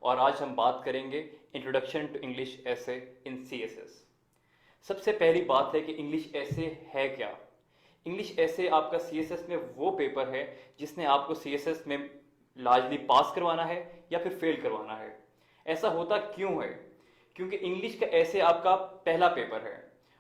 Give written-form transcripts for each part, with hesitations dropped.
और आज हम बात करेंगे introduction to English essay in CSS. सबसे पहली बात है कि इंग्लिश एसे है क्या। इंग्लिश एसे आपका सीएसएस में वो पेपर है जिसने आपको सीएसएस में लार्जली पास करवाना है या फिर फेल करवाना है। ऐसा होता क्यों है? क्योंकि इंग्लिश का एसे आपका पहला पेपर है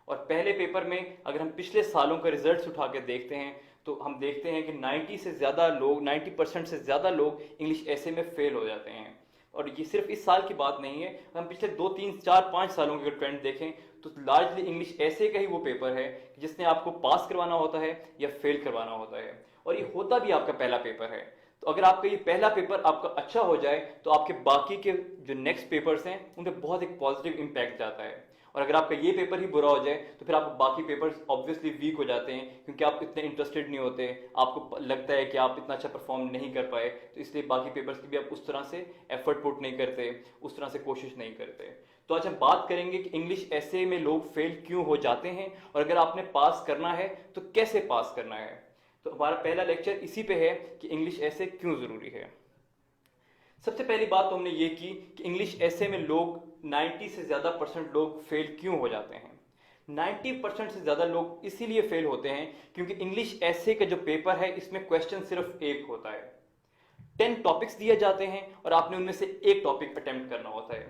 और पहले पेपर में अगर हम पिछले सालों का रिजल्ट्स उठा के देखते हैं तो हम देखते हैं कि 90% से ज़्यादा लोग इंग्लिश एसे में फेल हो जाते हैं। और ये सिर्फ इस साल की बात नहीं है, हम पिछले 2 3 4 5 सालों के ट्रेंड देखें तो लार्जली इंग्लिश ऐसे का ही वो पेपर है जिसने आपको पास करवाना होता है या फेल करवाना होता है, और ये होता भी आपका पहला पेपर है। तो अगर आपका ये पहला पेपर आपका अच्छा हो जाए तो आपके बाकी के जो नेक्स्ट पेपर्स हैं उन पर बहुत एक पॉजिटिव इम्पैक्ट जाता है, और अगर आपका ये पेपर ही बुरा हो जाए तो फिर आपको बाकी पेपर्स ऑब्वियसली वीक हो जाते हैं, क्योंकि आप इतने इंटरेस्टेड नहीं होते, आपको लगता है कि आप इतना अच्छा परफॉर्म नहीं कर पाए, तो इसलिए बाकी पेपर्स की भी आप उस तरह से एफर्ट पुट नहीं करते, उस तरह से कोशिश नहीं करते। तो आज हम बात करेंगे कि इंग्लिश ऐसे में लोग फेल क्यों हो जाते हैं, और अगर आपने पास करना है तो कैसे पास करना है। तो हमारा पहला लेक्चर इसी पे है कि इंग्लिश ऐसे क्यों जरूरी है। सबसे पहली बात तो हमने ये की कि इंग्लिश ऐसे में लोग 90 से ज़्यादा परसेंट लोग फेल क्यों हो जाते हैं। 90% से ज़्यादा लोग इसीलिए फेल होते हैं क्योंकि इंग्लिश ऐसे का जो पेपर है इसमें क्वेश्चन सिर्फ एक होता है। 10 टॉपिक्स दिए जाते हैं और आपने उनमें से एक टॉपिक अटेम्प्ट करना होता है।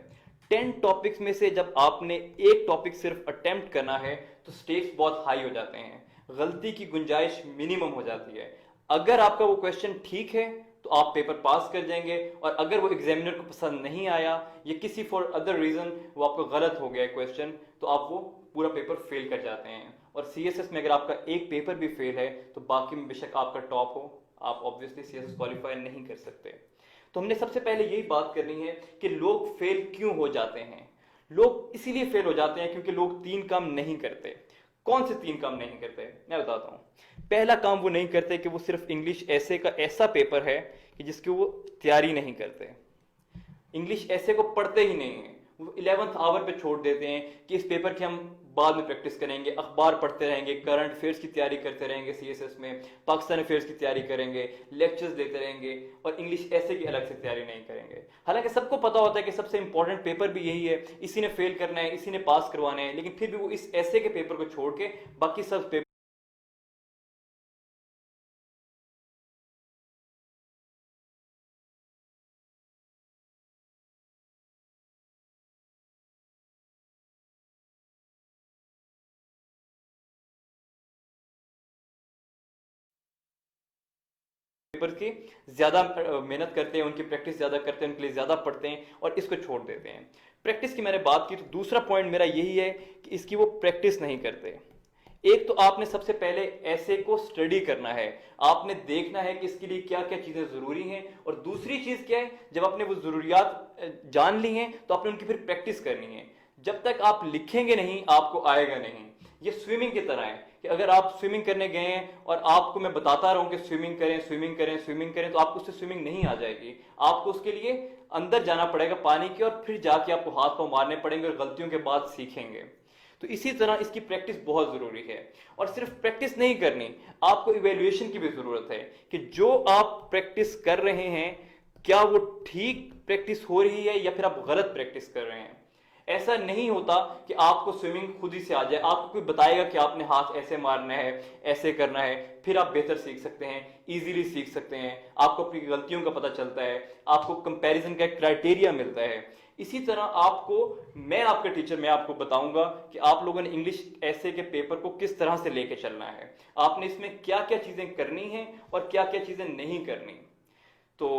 10 टॉपिक्स में से जब आपने एक टॉपिक सिर्फ अटेम्प्ट करना है तो स्टेक्स बहुत हाई हो जाते हैं, गलती की गुंजाइश मिनिमम हो जाती है। अगर आपका वो क्वेश्चन ठीक है तो आप पेपर पास कर जाएंगे, और अगर वो एग्जामिनर को पसंद नहीं आया या किसी फॉर अदर रीजन वो आपको गलत हो गया क्वेश्चन, तो आप वो पूरा पेपर फेल कर जाते हैं। और सीएसएस में अगर आपका एक पेपर भी फेल है तो बाकी में बेशक आपका टॉप हो, आप ऑब्वियसली सीएसएस क्वालिफाई नहीं कर सकते। तो हमने सबसे पहले यही बात करनी है कि लोग फेल क्यों हो जाते हैं। लोग इसीलिए फेल हो जाते हैं क्योंकि लोग 3 काम नहीं करते। कौन से 3 काम नहीं करते मैं बताता हूं। पहला काम वो नहीं करते कि वो सिर्फ इंग्लिश ऐसे का ऐसा पेपर है कि जिसकी वो तैयारी नहीं करते, इंग्लिश ऐसे को पढ़ते ही नहीं है, वो 11th आवर पे छोड़ देते हैं कि इस पेपर की हम बाद में प्रैक्टिस करेंगे, अखबार पढ़ते रहेंगे, करंट अफेयर्स की तैयारी करते रहेंगे, सीएसएस में पाकिस्तान अफेयर्स की तैयारी करेंगे, लेक्चर्स देते रहेंगे, और इंग्लिश ऐसे की अलग से तैयारी नहीं करेंगे। हालांकि सबको पता होता है कि सबसे इंपॉर्टेंट पेपर भी यही है, इसी ने फेल करना है, इसी ने पास करवाना है, लेकिन फिर भी वो इस ऐसे के पेपर को छोड़ के बाकी सब पेपर पेपर की ज्यादा मेहनत करते हैं, उनकी प्रैक्टिस ज्यादा करते हैं, उनके लिए ज्यादा पढ़ते हैं और इसको छोड़ देते हैं। प्रैक्टिस की मैंने बात की तो दूसरा पॉइंट मेरा यही है कि इसकी वो प्रैक्टिस नहीं करते। एक तो आपने सबसे पहले ऐसे को स्टडी करना है, आपने देखना है कि इसके लिए क्या क्या चीजें जरूरी हैं, और दूसरी चीज क्या है, जब आपने वो जरूरियात जान ली हैं तो आपने उनकी फिर प्रैक्टिस करनी है। जब तक आप लिखेंगे नहीं आपको आएगा नहीं। ये स्विमिंग की तरह है कि अगर आप स्विमिंग करने गए हैं और आपको मैं बताता रहूं कि स्विमिंग करें स्विमिंग करें स्विमिंग करें, तो आपको उससे स्विमिंग नहीं आ जाएगी। आपको उसके लिए अंदर जाना पड़ेगा पानी के, और फिर जाके आपको हाथ पांव मारने पड़ेंगे और गलतियों के बाद सीखेंगे। तो इसी तरह इसकी प्रैक्टिस बहुत जरूरी है, और सिर्फ प्रैक्टिस नहीं करनी, आपको इवेल्युएशन की भी जरूरत है कि जो आप प्रैक्टिस कर रहे हैं क्या वो ठीक प्रैक्टिस हो रही है या फिर आप गलत प्रैक्टिस कर रहे हैं। ऐसा नहीं होता कि आपको स्विमिंग खुद ही से आ जाए, आपको कोई बताएगा कि आपने हाथ ऐसे मारना है, ऐसे करना है, फिर आप बेहतर सीख सकते हैं, इजीली सीख सकते हैं, आपको अपनी गलतियों का पता चलता है, आपको कंपैरिजन का क्राइटेरिया मिलता है। इसी तरह आपको, मैं आपका टीचर, मैं आपको बताऊंगा कि आप लोगों ने इंग्लिश ऐसे के पेपर को किस तरह से लेके चलना है, आपने इसमें क्या क्या चीजें करनी है और क्या क्या चीजें नहीं करनी। तो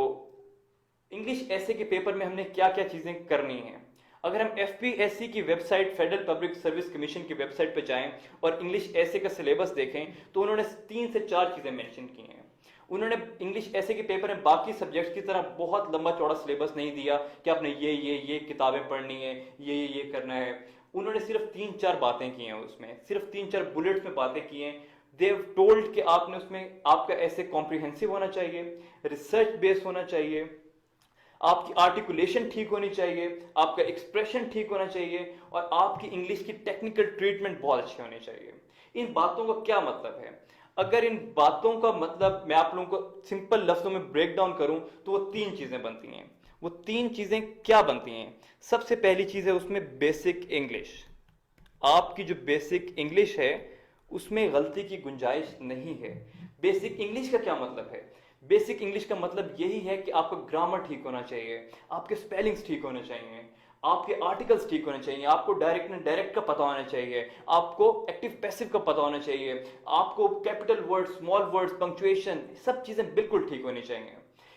इंग्लिश ऐसे के पेपर में हमने क्या क्या चीजें करनी है। अगर हम एफपीएससी की website, federal public service commission की वेबसाइट पर जाएं और इंग्लिश ऐसे का सिलेबस देखें तो उन्होंने 3 से 4 चीजें मेंशन की हैं। उन्होंने इंग्लिश ऐसे के पेपर में बाकी सब्जेक्ट्स की तरह बहुत लंबा चौड़ा सिलेबस नहीं दिया कि आपने ये किताबें पढ़नी है, ये करना है। उन्होंने सिर्फ 3-4 बातें की हैं, उसमें सिर्फ 3-4 बुलेट्स में बातें की हैं। देव टोल्ड कि आपने उसमें, आपका ऐसे कॉम्प्रिहेंसिव होना चाहिए, रिसर्च बेस्ड होना चाहिए, आपकी आर्टिकुलेशन ठीक होनी चाहिए, आपका एक्सप्रेशन ठीक होना चाहिए, और आपकी इंग्लिश की टेक्निकल ट्रीटमेंट बहुत अच्छी होनी चाहिए। इन बातों का क्या मतलब है? अगर इन बातों का मतलब मैं आप लोगों को सिंपल लफ्जों में ब्रेक डाउन करूं तो वो 3 चीजें बनती हैं। वो 3 चीज़ें क्या बनती हैं? सबसे पहली चीज़ है उसमें बेसिक इंग्लिश। आपकी जो बेसिक इंग्लिश है उसमें गलती की गुंजाइश नहीं है। बेसिक इंग्लिश का क्या मतलब है? बेसिक इंग्लिश का मतलब यही है कि आपका ग्रामर ठीक होना चाहिए, आपके स्पेलिंग्स ठीक होने चाहिए, आपके आर्टिकल्स ठीक होने चाहिए, आपको डायरेक्ट एंड डायरेक्ट का पता होना चाहिए, आपको एक्टिव पैसिव का पता होना चाहिए, आपको capital words, small words, punctuation, सब चीज़ें बिल्कुल ठीक होनी चाहिए।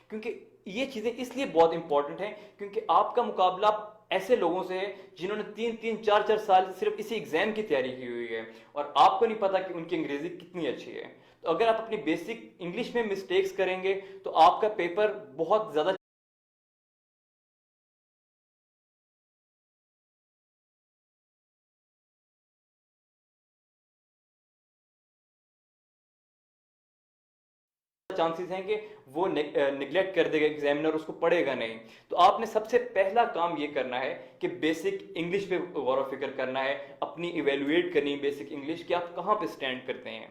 क्योंकि ये चीज़ें इसलिए बहुत इंपॉर्टेंट हैं क्योंकि आपका मुकाबला ऐसे लोगों से है जिन्होंने 3-3, 4-4 साल सिर्फ इसी एग्जाम की तैयारी की हुई है और आपको नहीं पता कि उनकी अंग्रेजी कितनी अच्छी है। तो अगर आप अपनी बेसिक इंग्लिश में मिस्टेक्स करेंगे तो आपका पेपर बहुत ज़्यादा चांसेस हैं कि वो निगलेक्ट कर देगा एग्जामिनर, उसको पढ़ेगा नहीं। तो आपने सबसे पहला काम ये करना है कि बेसिक इंग्लिश पे गौर व फिक्र करना है, अपनी इवेलुएट करनी है बेसिक इंग्लिश कि आप कहाँ पे स्टैंड करते हैं।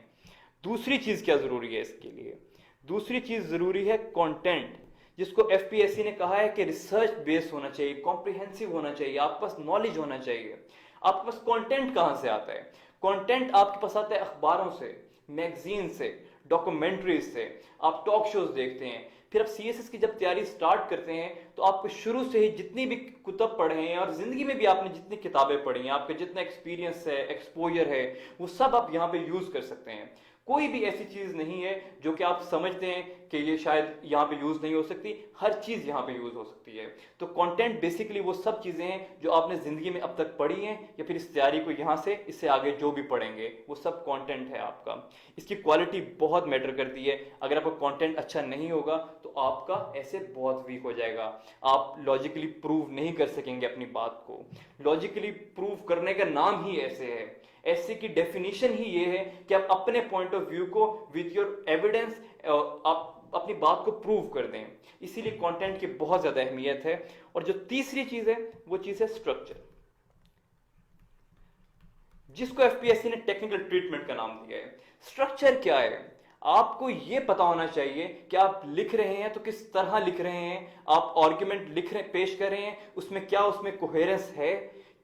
दूसरी चीज़ क्या ज़रूरी है इसके लिए? दूसरी चीज़ ज़रूरी है कंटेंट, जिसको एफपीएससी ने कहा है कि रिसर्च बेस होना चाहिए, कॉम्प्रिहेंसिव होना चाहिए, आपके पास नॉलेज होना चाहिए। आपके पास कंटेंट कहाँ से आता है? कंटेंट आपके पास आता है अखबारों से, मैगजीन से, डॉक्यूमेंट्रीज से, आप टॉक शोज देखते हैं। फिर आप सीएसएस की जब तैयारी स्टार्ट करते हैं तो आपको शुरू से ही जितनी भी किताब पढ़े हैं और जिंदगी में भी आपने जितनी किताबें पढ़ी हैं, आपका जितना एक्सपीरियंस है, एक्सपोजर है, वो सब आप यहाँ पे यूज कर सकते हैं। कोई भी ऐसी चीज नहीं है जो कि आप समझते हैं कि ये शायद यहाँ पे यूज नहीं हो सकती, हर चीज यहाँ पे यूज हो सकती है। तो कंटेंट बेसिकली वो सब चीजें हैं जो आपने जिंदगी में अब तक पढ़ी हैं या फिर इस तैयारी को यहाँ से इससे आगे जो भी पढ़ेंगे वो सब कंटेंट है आपका। इसकी क्वालिटी बहुत मैटर करती है। अगर आपका कंटेंट अच्छा नहीं होगा तो आपका ऐसे बहुत वीक हो जाएगा, आप लॉजिकली प्रूव नहीं कर सकेंगे अपनी बात को। लॉजिकली प्रूव करने का नाम ही ऐसे है, ऐसे की डेफिनेशन ही ये है कि आप अपने पॉइंट ऑफ व्यू को विद योर एविडेंस आप अपनी बात को प्रूव कर दें। इसीलिए कंटेंट की बहुत ज्यादा अहमियत है। और जो तीसरी चीज है वो चीज है स्ट्रक्चर, जिसको एफपीएससी ने टेक्निकल ट्रीटमेंट का नाम दिया है। स्ट्रक्चर क्या है? आपको यह पता होना चाहिए कि आप लिख रहे हैं तो किस तरह लिख रहे हैं, आप आर्ग्यूमेंट लिख रहे पेश कर रहे हैं उसमें क्या उसमें कोहेरेंस है,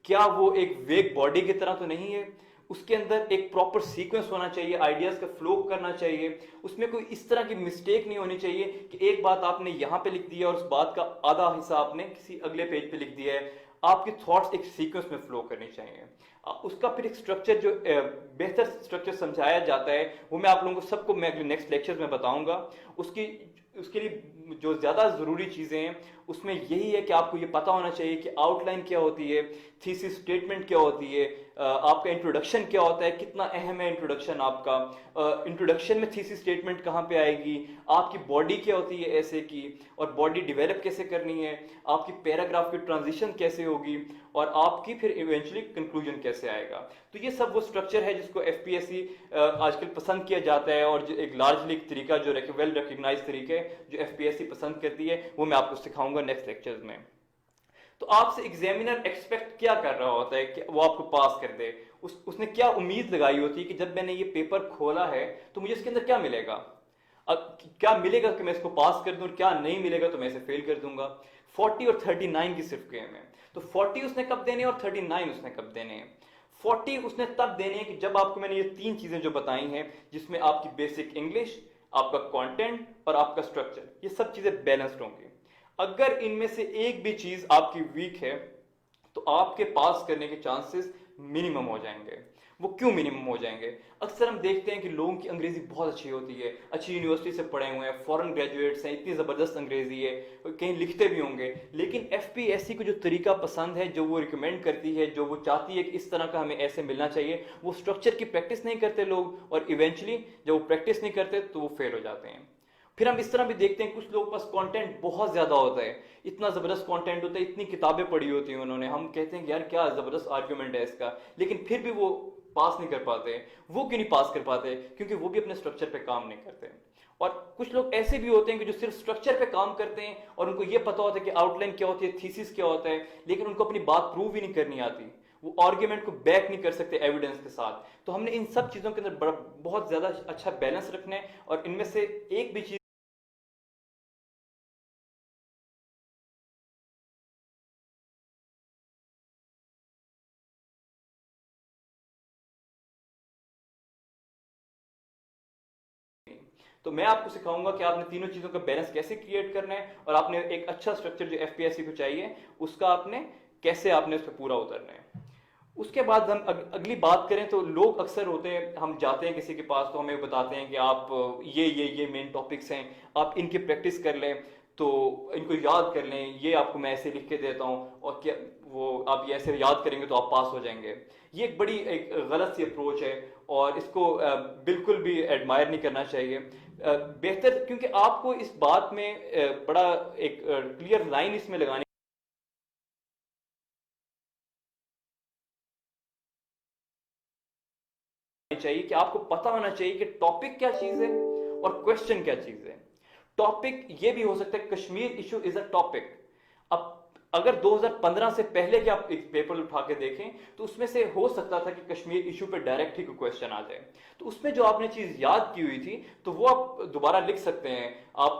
क्या वो एक वेग बॉडी की तरह तो नहीं है, उसके अंदर एक प्रॉपर सीक्वेंस होना चाहिए, आइडियाज का फ्लो करना चाहिए, उसमें कोई इस तरह की मिस्टेक नहीं होनी चाहिए कि एक बात आपने यहां पे लिख दिया और उस बात का आधा हिस्सा आपने किसी अगले पेज पे लिख दिया है। आपके थॉट्स एक सीक्वेंस में फ्लो करने चाहिए। उसका फिर एक स्ट्रक्चर जो बेहतर स्ट्रक्चर समझाया जाता है वो मैं आप लोगों को सबको मैं अगले नेक्स्ट लेक्चर में बताऊंगा। उसकी उसके लिए जो ज़्यादा ज़रूरी चीज़ें हैं उसमें यही है कि आपको ये पता होना चाहिए कि आउटलाइन क्या होती है, थीसिस स्टेटमेंट क्या होती है, आपका इंट्रोडक्शन क्या होता है, कितना अहम है इंट्रोडक्शन आपका, इंट्रोडक्शन में थीसिस स्टेटमेंट कहाँ पे आएगी, आपकी बॉडी क्या होती है ऐसे की, और बॉडी डेवलप कैसे करनी है, आपकी पैराग्राफ की ट्रांजिशन कैसे होगी, और आपकी फिर इवेंचुअली कंक्लूजन कैसे आएगा। तो ये सब वो स्ट्रक्चर है जिसको एफपीएससी आजकल पसंद किया जाता है, और जो एक लार्जली तरीका जो वेल रिकग्नाइज तरीके जो एफपीएससी पसंद करती है वो मैं आपको सिखाऊंगा नेक्स्ट लेक्चर्स में। तो आपसे एग्जामिनर एक्सपेक्ट क्या कर रहा होता है कि वो आपको पास कर दे, उसने क्या उम्मीद लगाई होती है कि जब मैंने ये पेपर खोला है तो मुझे इसके अंदर क्या मिलेगा, क्या मिलेगा कि मैं इसको पास कर दूं, क्या नहीं मिलेगा तो मैं इसे फेल कर दूंगा। 40 और 39 की सिर्फ गेम है। तो 40 उसने कब देने और 39 उसने कब देने हैं? 40 उसने तब देने हैं कि जब आपको मैंने ये 3 चीजें जो बताई हैं जिसमें आपकी बेसिक इंग्लिश, आपका कंटेंट और आपका स्ट्रक्चर, ये सब चीजें बैलेंस्ड होंगी। अगर इनमें से एक भी चीज आपकी वीक है तो आपके पास करने के चांसेस मिनिमम हो जाएंगे। वो क्यों मिनिमम हो जाएंगे? अक्सर हम देखते हैं कि लोगों की अंग्रेजी बहुत अच्छी होती है, अच्छी यूनिवर्सिटी से पढ़े हुए हैं, फॉरेन ग्रेजुएट्स हैं, इतनी ज़बरदस्त अंग्रेजी है, कहीं लिखते भी होंगे, लेकिन एफपीएससी को जो तरीका पसंद है, जो वो रिकमेंड करती है, जो वो चाहती है कि इस तरह का हमें ऐसे मिलना चाहिए, वो स्ट्रक्चर की प्रैक्टिस नहीं करते लोग, और इवेंचुअली जब वो प्रैक्टिस नहीं करते तो वो फेल हो जाते हैं। फिर हम इस तरह भी देखते हैं कुछ लोगों के पास कंटेंट बहुत ज्यादा होता है, इतना जबरदस्त कंटेंट होता है, इतनी किताबें पढ़ी होती हैं उन्होंने, हम कहते हैं कि यार क्या जबरदस्त आर्ग्यूमेंट है इसका, लेकिन फिर भी वो पास नहीं कर पाते। वो क्यों नहीं पास कर पाते? क्योंकि वो भी अपने स्ट्रक्चर पे काम नहीं करते। और कुछ लोग ऐसे भी होते हैं कि जो सिर्फ स्ट्रक्चर पे काम करते हैं और उनको ये पता होता है कि आउटलाइन क्या होती है, थीसिस क्या होता है, लेकिन उनको अपनी बात प्रूव ही नहीं करनी आती, वो आर्ग्यूमेंट को बैक नहीं कर सकते एविडेंस के साथ। तो हमने इन सब चीजों के अंदर बहुत ज्यादा अच्छा बैलेंस रखना है, और इनमें से एक भी चीज तो मैं आपको सिखाऊंगा कि आपने तीनों चीज़ों का बैलेंस कैसे क्रिएट करना है और आपने एक अच्छा स्ट्रक्चर जो एफपीएससी को चाहिए उसका आपने कैसे आपने उस पर पूरा उतरना है। उसके बाद हम अगली बात करें तो लोग अक्सर होते हैं, हम जाते हैं किसी के पास तो हमें बताते हैं कि आप ये मेन टॉपिक्स हैं, आप इनकी प्रैक्टिस कर लें, तो इनको याद कर लें, ये आपको मैं ऐसे लिख के देता हूँ और क्या वो आप ये ऐसे याद करेंगे तो आप पास हो जाएंगे। ये एक बड़ी एक गलत सी अप्रोच है और इसको बिल्कुल भी एडमायर नहीं करना चाहिए। बेहतर, क्योंकि आपको इस बात में बड़ा एक क्लियर लाइन इसमें लगानी चाहिए कि आपको पता होना चाहिए कि टॉपिक क्या चीज है और क्वेश्चन क्या चीज है। टॉपिक ये भी हो सकता है Kashmir issue is a topic. अब अगर 2015 से पहले के आप एक पेपर उठा के देखें तो उसमें से हो सकता था कि कश्मीर इशू पे डायरेक्ट ही कोई क्वेश्चन आ जाए, तो उसमें जो आपने चीज याद की हुई थी तो वो आप दोबारा लिख सकते हैं। आप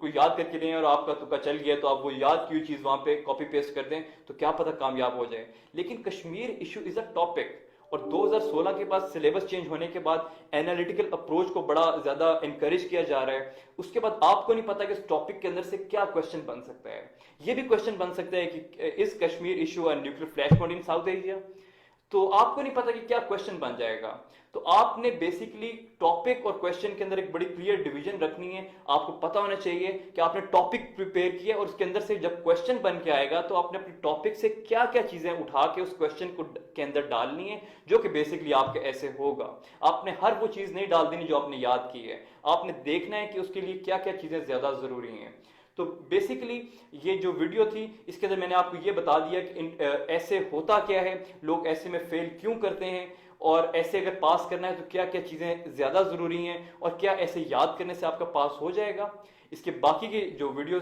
कोई याद करके लें और आपका तुक्का चल गया तो आप वो याद की हुई चीज वहां पे कॉपी पेस्ट कर दें तो क्या पता कामयाब हो जाए। लेकिन Kashmir issue is a topic, और 2016 के बाद सिलेबस चेंज होने के बाद एनालिटिकल अप्रोच को बड़ा ज्यादा इंकरेज किया जा रहा है। उसके बाद आपको नहीं पता कि इस टॉपिक के अंदर से क्या क्वेश्चन बन सकता है। ये भी क्वेश्चन बन सकता है कि is Kashmir issue a nuclear flash point in south Asia, तो आपको नहीं पता कि क्या क्वेश्चन बन जाएगा। तो आपने बेसिकली टॉपिक और क्वेश्चन के अंदर एक बड़ी क्लियर डिवीजन रखनी है। आपको पता होना चाहिए कि आपने टॉपिक प्रिपेयर किया और उसके अंदर से जब क्वेश्चन बन के आएगा तो आपने अपने टॉपिक से क्या क्या चीजें उठा के उस क्वेश्चन को के अंदर डालनी है, जो कि बेसिकली आपके ऐसे होगा। आपने हर वो चीज नहीं डाल देनी जो आपने याद की है, आपने देखना है कि उसके लिए क्या क्या चीजें ज्यादा जरूरी हैं। तो बेसिकली ये जो वीडियो थी इसके अंदर मैंने आपको ये बता दिया कि ऐसे होता क्या है, लोग ऐसे में फेल क्यों करते हैं, और ऐसे अगर पास करना है तो क्या क्या चीज़ें ज़्यादा ज़रूरी हैं और क्या ऐसे याद करने से आपका पास हो जाएगा। इसके बाकी के जो वीडियो